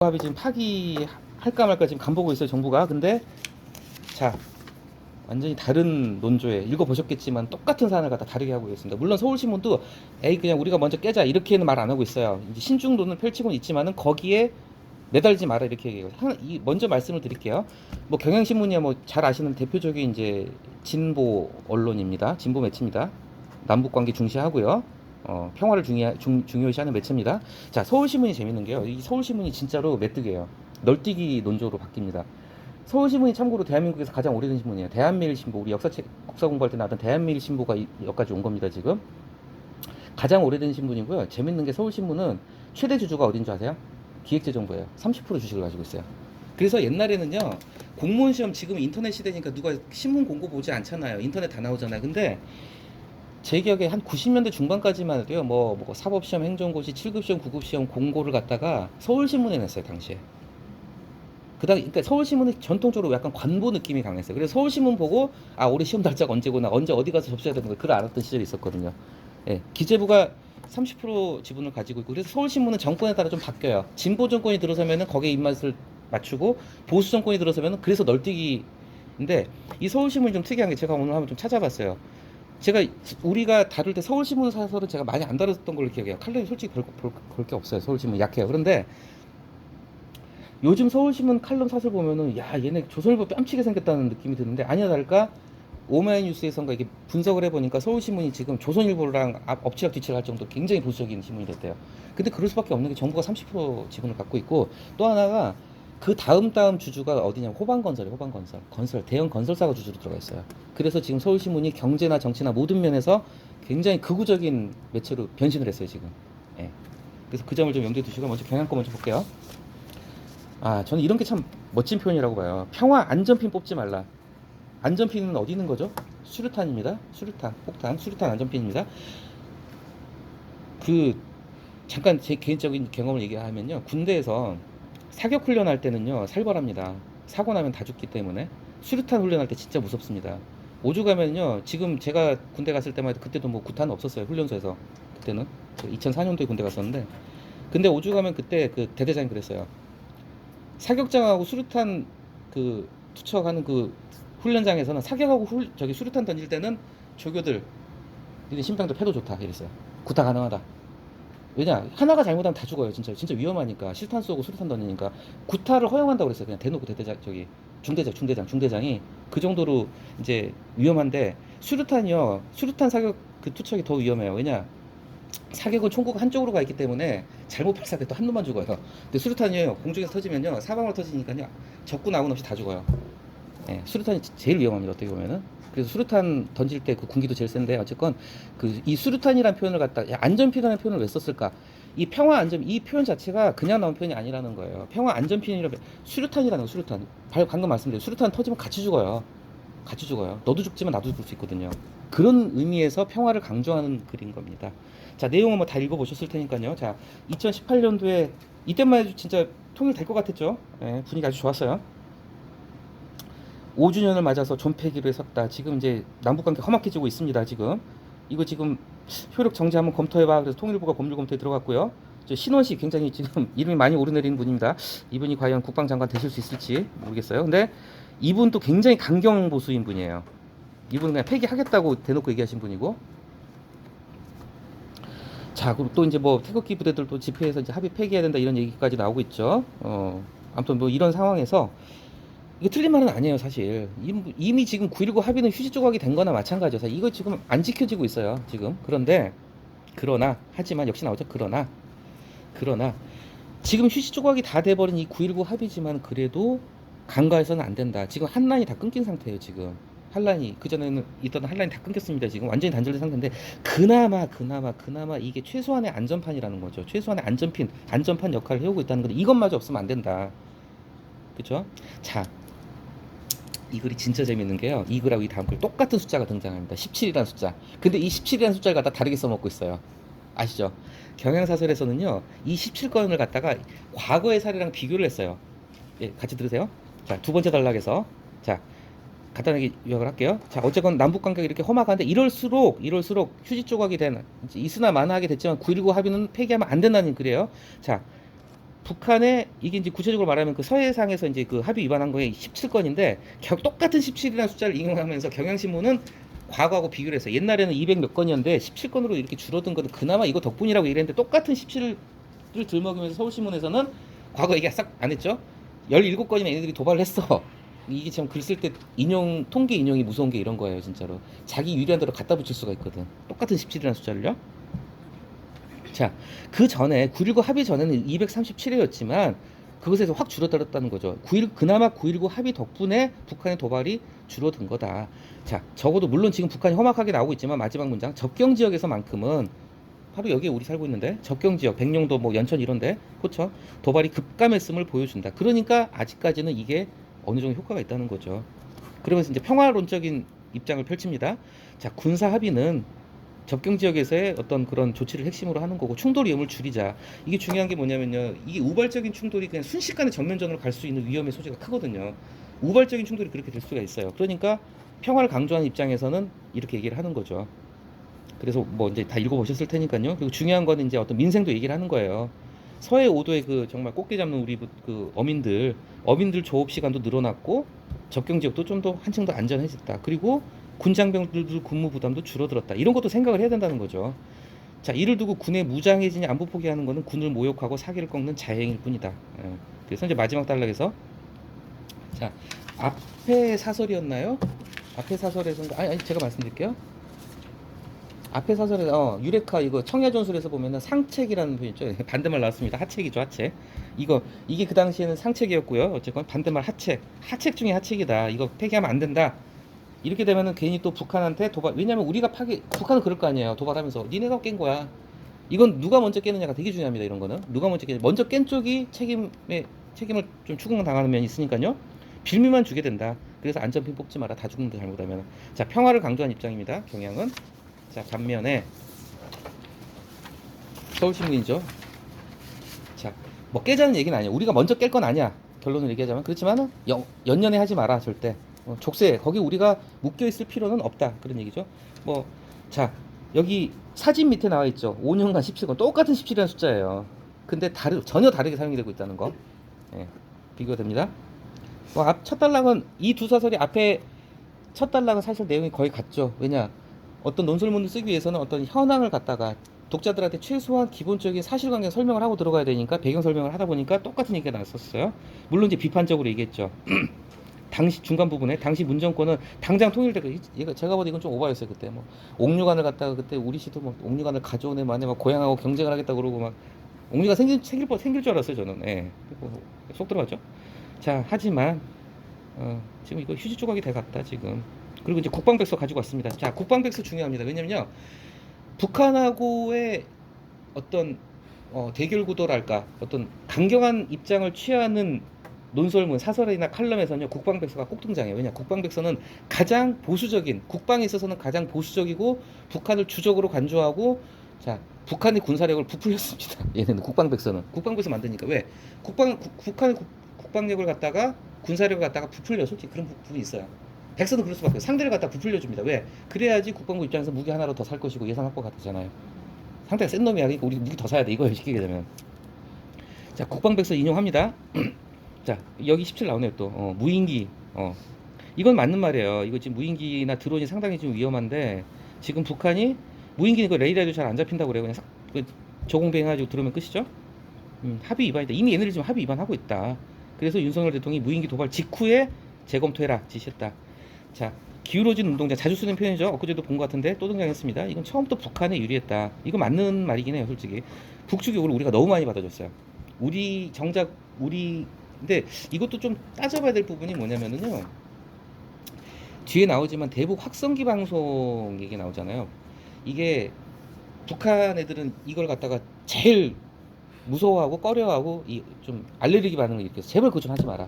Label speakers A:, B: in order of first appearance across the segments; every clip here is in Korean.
A: 합이 지금 파기할까 말까 지금 간보고 있어요, 정부가. 근데 자, 완전히 다른 논조에 읽어보셨겠지만 똑같은 사안을 갖다 다르게 하고 있습니다. 물론 서울신문도 에이 그냥 우리가 먼저 깨자 이렇게는 말 안 하고 있어요. 이제 신중론을 펼치고는 있지만은 거기에 매달리지 마라 이렇게 얘기해요. 먼저 말씀을 드릴게요. 뭐 경향신문이야 뭐 잘 아시는 대표적인 이제 진보 언론입니다. 진보 매체입니다. 남북 관계 중시하고요. 평화를 중요시하는 매체입니다. 자, 서울신문이 재밌는 게요. 이 서울신문이 진짜로 메뚜기예요. 널뛰기 논조로 바뀝니다. 서울신문이 참고로 대한민국에서 가장 오래된 신문이에요. 대한매일신보, 우리 역사 공부할 때 나왔던 대한매일신보가 여기까지 온 겁니다, 지금. 가장 오래된 신문이고요. 재밌는 게 서울신문은 최대 주주가 어딘 줄 아세요? 기획재정부예요. 30% 주식을 가지고 있어요. 그래서 옛날에는요, 공무원 시험 지금 인터넷 시대니까 누가 신문 공고 보지 않잖아요. 인터넷 다 나오잖아요. 근데 제 기억에 한 90년대 중반까지만 해도요, 뭐 사법시험, 행정고시, 7급 시험, 9급 시험 공고를 갖다가 서울신문에 냈어요, 당시에. 그러니까 서울신문은 전통적으로 약간 관보 느낌이 강했어요. 그래서 서울신문 보고, 아, 올해 시험 날짜가 언제구나, 언제 어디 가서 접수해야 되는 거, 그걸 알았던 시절이 있었거든요. 예, 기재부가 30% 지분을 가지고 있고, 그래서 서울신문은 정권에 따라 좀 바뀌어요. 진보 정권이 들어서면은 거기에 입맛을 맞추고, 보수 정권이 들어서면은 그래서 널뛰기인데, 이 서울신문이 좀 특이한 게 제가 오늘 한번 좀 찾아봤어요. 제가 우리가 다룰 때 서울신문 사설은 제가 많이 안 다뤘던 걸로 기억해요. 칼럼이 솔직히 볼 게 없어요. 서울신문 약해요. 그런데 요즘 서울신문 칼럼 사설 보면은 야, 얘네 조선일보 뺨치게 생겼다는 느낌이 드는데, 아니야 다를까 오마이뉴스에선가 이게 분석을 해보니까 서울신문이 지금 조선일보랑 엎치락 뒤치락 할 정도로 굉장히 보수적인 신문이 됐대요. 근데 그럴 수밖에 없는 게 정부가 30% 지분을 갖고 있고, 또 하나가 그 다음 주주가 어디냐면 호반건설이에요. 건설 대형 건설사가 주주로 들어가 있어요. 그래서 지금 서울신문이 경제나 정치나 모든 면에서 굉장히 극우적인 매체로 변신을 했어요, 지금. 예. 그래서 그 점을 좀 염두에 두시고 먼저 경향 거 먼저 볼게요. 아, 저는 이런 게 참 멋진 표현이라고 봐요. 평화 안전핀 뽑지 말라. 안전핀은 어디 있는 거죠? 수류탄입니다. 수류탄 안전핀입니다. 그 잠깐 제 개인적인 경험을 얘기하면요, 군대에서 사격 훈련할 때는요 살벌합니다. 사고 나면 다 죽기 때문에. 수류탄 훈련할 때 진짜 무섭습니다. 오주 가면요, 지금 제가 군대 갔을 때만 해도 그때도 뭐 구탄 없었어요, 훈련소에서. 그때는 2004년도에 군대 갔었는데, 근데 오주 가면 그때 그 대대장이 그랬어요. 사격장하고 수류탄 그 투척하는 그 훈련장에서는 사격하고 저기 수류탄 던질 때는 조교들, 니네 신병들 패도 좋다 이랬어요. 구타 가능하다. 왜냐, 하나가 잘못하면 다 죽어요. 진짜 위험하니까. 실탄 쏘고 수류탄 던지니까 구타를 허용한다고 그랬어요. 그냥 대놓고 대대장, 저기 중대장이 그 정도로 이제 위험한데, 수류탄 사격 그 투척이 더 위험해요. 왜냐, 사격은 총구가 한쪽으로 가 있기 때문에 잘못 발사돼 또 한 놈만 죽어요. 근데 수류탄이요, 공중에서 터지면요 사방으로 터지니까요 적군 아군 없이 다 죽어요. 예, 수류탄이 제일 위험합니다, 어떻게 보면은. 그래서 수류탄 던질 때 그 군기도 제일 센데, 어쨌건 그 이 수류탄이라는 표현을 갖다 안전핀이라는 표현을 왜 썼을까? 이 평화 안전, 이 표현 자체가 그냥 나온 표현이 아니라는 거예요. 평화 안전핀이라, 수류탄이라는 거, 수류탄. 방금 말씀드린 수류탄 터지면 같이 죽어요. 같이 죽어요. 너도 죽지만 나도 죽을 수 있거든요. 그런 의미에서 평화를 강조하는 글인 겁니다. 자, 내용은 뭐 다 읽어보셨을 테니까요. 자, 2018년도에 이때만 해도 진짜 통일될 것 같았죠. 예, 분위기 아주 좋았어요. 5주년을 맞아서 존폐기를 섰다. 지금 이제 남북관계 험악해지고 있습니다. 지금 이거 지금 효력 정지 한번 검토해봐. 그래서 통일부가 법률 검토에 들어갔고요. 신원식 굉장히 지금 이름이 많이 오르내리는 분입니다. 이분이 과연 국방장관 되실 수 있을지 모르겠어요. 근데 이분도 굉장히 강경 보수인 분이에요. 이분은 그냥 폐기하겠다고 대놓고 얘기하신 분이고. 자, 그리고 또 이제 뭐 태극기 부대들도 집회에서 이제 합의 폐기해야 된다 이런 얘기까지 나오고 있죠. 아무튼 뭐 이런 상황에서 이거 틀린 말은 아니에요, 사실. 이미 지금 9.19 합의는 휴지 조각이 된 거나 마찬가지여서 이거 지금 안 지켜지고 있어요, 지금. 하지만 역시 나오죠. 그러나 지금 휴지 조각이 다 돼버린 이 9.19 합의지만 그래도 간과해서는 안 된다. 지금 한란이 다 끊긴 상태예요, 지금. 한란이, 그전에는 있던 한란이 다 끊겼습니다. 지금 완전히 단절된 상태인데, 그나마 이게 최소한의 안전판이라는 거죠. 최소한의 안전판 역할을 해오고 있다는 건데, 이것마저 없으면 안 된다. 그쵸? 자, 이 글이 진짜 재밌는 게요, 이 글하고 이 다음 글 똑같은 숫자가 등장합니다. 17이라는 숫자. 근데 이 17이라는 숫자를 갖다 다르게 써먹고 있어요. 아시죠? 경향사설에서는요, 이 17건을 갖다가 과거의 사례랑 비교를 했어요. 예, 같이 들으세요. 자, 두 번째 단락에서, 자, 간단하게 요약을 할게요. 자, 어쨌건 남북 관계가 이렇게 험악한데, 이럴수록 휴지 조각이 된, 있으나 마나하게 됐지만 9.19 합의는 폐기하면 안 된다는 글이에요. 자, 북한의 이게 이제 구체적으로 말하면 그 서해상에서 이제 그 합의 위반한 거에 17건인데 똑같은 17이라는 숫자를 인용하면서 경향신문은 과거하고 비교를 해서 옛날에는 200 몇 건이었는데 17건으로 이렇게 줄어든 거는 그나마 이거 덕분이라고 얘기했는데 똑같은 17을 들먹이면서 서울신문에서는 과거 얘기 싹 안 했죠. 17건이나 얘네들이 도발을 했어. 이게 참 글 쓸 때 인용 통계 인용이 무서운 게 이런 거예요 진짜로. 자기 유리한 대로 갖다 붙일 수가 있거든. 똑같은 17이라는 숫자를요. 자, 그 전에 9.19 합의 전에는 237회였지만 그것에서 확 줄어들었다는 거죠. 9.1, 그나마 9.19 합의 덕분에 북한의 도발이 줄어든 거다. 자, 적어도 물론 지금 북한이 험악하게 나오고 있지만 마지막 문장 접경 지역에서만큼은 바로 여기에 우리 살고 있는데 접경 지역 백령도 뭐 연천 이런데 그렇죠. 도발이 급감했음을 보여준다. 그러니까 아직까지는 이게 어느 정도 효과가 있다는 거죠. 그러면서 이제 평화론적인 입장을 펼칩니다. 자, 군사 합의는 접경 지역에서의 어떤 그런 조치를 핵심으로 하는 거고 충돌 위험을 줄이자. 이게 중요한 게 뭐냐면요. 이게 우발적인 충돌이 그냥 순식간에 전면전으로 갈 수 있는 위험의 소지가 크거든요. 우발적인 충돌이 그렇게 될 수가 있어요. 그러니까 평화를 강조하는 입장에서는 이렇게 얘기를 하는 거죠. 그래서 뭐 이제 다 읽어보셨을 테니까요. 그리고 중요한 거는 이제 어떤 민생도 얘기를 하는 거예요. 서해 5도의 그 정말 꽃게 잡는 우리 그 어민들 조업 시간도 늘어났고 접경 지역도 좀 더 한층 더 안전해졌다. 그리고 군장병들 근무 부담도 줄어들었다. 이런 것도 생각을 해야 된다는 거죠. 자, 이를 두고 군의 무장해진이 안보 포기하는 것은 군을 모욕하고 사기를 꺾는 자행일 뿐이다. 예. 그래서 이제 마지막 단락에서 자, 앞에 사설이었나요? 앞에 사설에서 아니 제가 말씀드릴게요. 앞에 사설에서 유레카 이거 청야전술에서 보면은 상책이라는 분 있죠. 반대말 나왔습니다. 하책이죠, 하책. 이게 그 당시에는 상책이었고요. 어쨌건 반대말 하책. 하책 중에 하책이다. 이거 폐기하면 안 된다. 이렇게 되면은 괜히 또 북한한테 도발. 왜냐면 우리가 북한은 그럴 거 아니에요. 도발하면서 니네가 깬 거야. 이건 누가 먼저 깨느냐가 되게 중요합니다. 이런 거는 누가 먼저 깬 쪽이 책임을 좀 추궁당하는 면이 있으니까요. 빌미만 주게 된다. 그래서 안전핀 뽑지 마라. 다 죽는다 잘못하면. 자, 평화를 강조한 입장입니다. 경향은. 자, 반면에 서울신문이죠. 자, 뭐 깨자는 얘기는 아니야. 우리가 먼저 깰 건 아니야. 결론을 얘기하자면. 그렇지만은 연연해 하지 마라. 절대. 족쇄 거기 우리가 묶여 있을 필요는 없다. 그런 얘기죠. 뭐, 자, 여기 사진 밑에 나와 있죠. 5년간 17건 똑같은 17이라는 숫자예요. 근데 전혀 다르게 사용이 되고 있다는 거. 예, 비교가 됩니다. 뭐, 첫 단락은 이 두 사설이 앞에 첫 단락은 사실 내용이 거의 같죠. 왜냐? 어떤 논설문을 쓰기 위해서는 어떤 현황을 갖다가 독자들한테 최소한 기본적인 사실관계 설명을 하고 들어가야 되니까 배경 설명을 하다 보니까 똑같은 얘기가 나왔었어요. 물론 이제 비판적으로 얘기했죠. 당시 중간 부분에 당시 문정권은 당장 통일되고 제가 봐도 이건 좀 오바였어요. 그때 뭐 옥류관을 갖다가 그때 우리 시도 뭐 옥류관을 가져오네 만에 막 고향하고 경쟁을 하겠다 그러고 막 옥류관 생길 줄 알았어요. 저는. 예. 속 들어갔죠. 자, 하지만 지금 이거 휴지 조각이 돼 갔다 지금. 그리고 이제 국방백서 가지고 왔습니다. 자, 국방백서 중요합니다. 왜냐면요, 북한하고의 어떤 대결 구도랄까, 어떤 강경한 입장을 취하는 논설문, 사설이나 칼럼에서는요, 국방백서가 꼭 등장해요. 왜냐, 국방백서는 가장 보수적인, 국방에 있어서는 가장 보수적이고 북한을 주적으로 간주하고, 자, 북한의 군사력을 부풀렸습니다. 얘네는 국방백서 만드니까 왜 북한의 국방력을 갖다가 군사력을 갖다가 부풀려. 솔직히 그런 부분이 있어요. 백서는 그럴 수밖에 없어요. 상대를 갖다 부풀려줍니다. 왜? 그래야지 국방부 입장에서 무기 하나로 더 살 것이고 예산 확보가 되잖아요. 상대가 센 놈이야. 그러니까 우리 무기 더 사야 돼. 이거예요. 시키게 되면. 자, 국방백서 인용합니다. 자, 여기 17 나오네요. 또 무인기. 이건 맞는 말이에요. 이거 지금 무인기나 드론이 상당히 지금 위험한데 지금 북한이 무인기 이거 레이더도 잘 안 잡힌다고 그래요. 그냥 저공비행해가지고 들어오면 끝이죠. 합의 위반이다. 이미 얘네들이 지금 합의 위반하고 있다. 그래서 윤석열 대통령이 무인기 도발 직후에 재검토해라 지시했다. 자, 기울어진 운동장 자주 쓰는 표현이죠. 엊그제도 본 것 같은데 또 등장했습니다. 이건 처음부터 북한에 유리했다. 이거 맞는 말이긴 해요, 솔직히. 북측 요구를 우리가 너무 많이 받아줬어요. 근데 이것도 좀 따져봐야 될 부분이 뭐냐면은요. 뒤에 나오지만 대북 확성기 방송 얘기 나오잖아요. 이게 북한 애들은 이걸 갖다가 제일 무서워하고 꺼려하고 좀 알레르기 반응을 일으켜서 제발 그거 좀 하지 마라.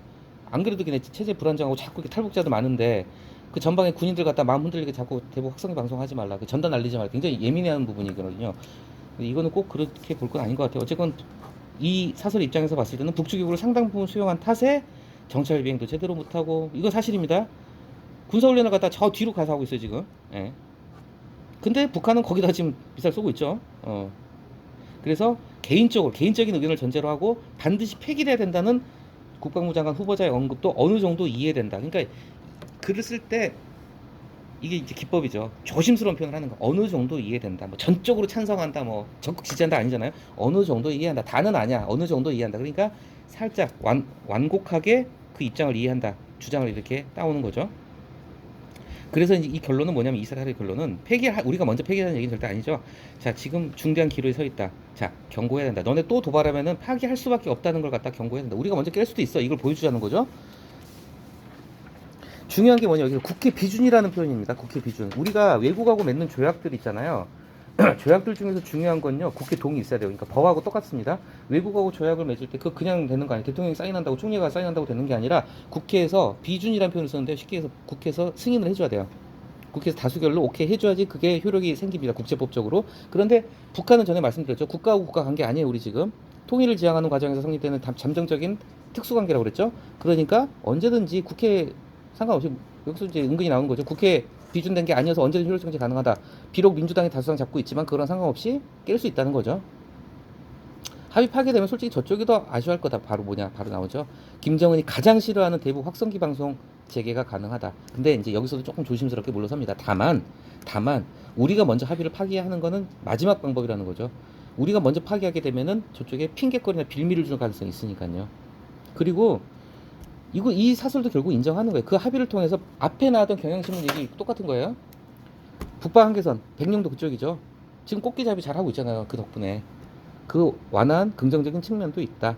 A: 안 그래도 그냥 체제 불안정하고 자꾸 탈북자도 많은데 그 전방에 군인들 갖다 마음 흔들리게 자꾸 대북 확성기 방송하지 말라. 그 전단 날리지 말라. 굉장히 예민해하는 부분이거든요. 이거는 꼭 그렇게 볼 건 아닌 것 같아요. 어쨌건 이 사설 입장에서 봤을 때는 북측 요구를 상당 부분 수용한 탓에 정찰 비행도 제대로 못하고 이건 사실입니다. 군사훈련을 갖다 저 뒤로 가서 하고 있어요 지금. 예. 근데 북한은 거기다 지금 미사일 쏘고 있죠. 그래서 개인적인 의견을 전제로 하고 반드시 폐기돼야 된다는 국방부 장관 후보자의 언급도 어느 정도 이해된다. 그러니까 글을 쓸 때 이게 이제 기법이죠. 조심스러운 표현을 하는 거. 어느 정도 이해된다. 뭐 전적으로 찬성한다. 뭐 적극 지지한다 아니잖아요. 어느 정도 이해한다. 다는 아니야. 어느 정도 이해한다. 그러니까 살짝 완곡하게 그 입장을 이해한다. 주장을 이렇게 따오는 거죠. 그래서 이제 이 결론은 뭐냐면 이스라엘의 결론은 우리가 먼저 폐기하는 얘기는 절대 아니죠. 자, 지금 중대한 기로에 서 있다. 자, 경고해야 된다. 너네 또 도발하면은 파기할 수밖에 없다는 걸 갖다 경고해야 된다. 우리가 먼저 깰 수도 있어. 이걸 보여주자는 거죠. 중요한 게 뭐냐, 여기서 국회 비준이라는 표현입니다. 국회 비준. 우리가 외국하고 맺는 조약들 있잖아요. 조약들 중에서 중요한 건요, 국회 동의 있어야 돼요. 그러니까 법하고 똑같습니다. 외국하고 조약을 맺을 때 그거 그냥 되는 거 아니에요. 대통령이 사인한다고, 총리가 사인한다고 되는 게 아니라 국회에서 비준이라는 표현을 쓰는데 쉽게 해서 국회에서 승인을 해줘야 돼요. 국회에서 다수결로 오케이 해줘야지 그게 효력이 생깁니다. 국제법적으로. 그런데 북한은 전에 말씀드렸죠. 국가하고 국가 관계 아니에요. 우리 지금 통일을 지향하는 과정에서 성립되는 잠정적인 특수관계라고 그랬죠. 그러니까 언제든지 국회 상관없이, 여기서 이제 은근히 나오는 거죠. 국회 비준된 게 아니어서 언제든 효력정지 가능하다. 비록 민주당이 다수당 잡고 있지만 그거랑 상관없이 깰 수 있다는 거죠. 합의 파괴되면 솔직히 저쪽이 더 아쉬워할 거다. 바로 뭐냐, 바로 나오죠. 김정은이 가장 싫어하는 대북 확성기 방송 재개가 가능하다. 근데 이제 여기서도 조금 조심스럽게 물러섭니다. 다만 우리가 먼저 합의를 파기하는 거는 마지막 방법이라는 거죠. 우리가 먼저 파기하게 되면은 저쪽에 핑계거리나 빌미를 주는 가능성이 있으니까요. 그리고 이 사설도 결국 인정하는 거예요. 그 합의를 통해서 앞에 나왔던 경향신문 얘기 똑같은 거예요. 북방 한계선, 백령도 그쪽이죠. 지금 꽃게잡이 잘하고 있잖아요. 그 덕분에. 그 완화한 긍정적인 측면도 있다.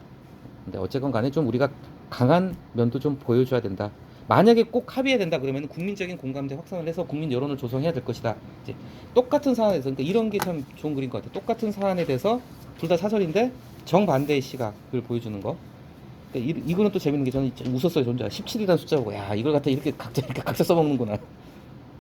A: 근데 어쨌건 간에 좀 우리가 강한 면도 좀 보여줘야 된다. 만약에 꼭 합의해야 된다 그러면 국민적인 공감대 확산을 해서 국민 여론을 조성해야 될 것이다. 이제 똑같은 사안에서, 그러니까 이런 게 참 좋은 글인 것 같아요. 똑같은 사안에 대해서 둘 다 사설인데 정반대의 시각을 보여주는 거. 그러니까 이거는 또 재밌는 게 저는 좀 웃었어요. 혼자 17이라는 숫자 보고, 야, 이걸 갖다 이렇게 각자 써먹는구나.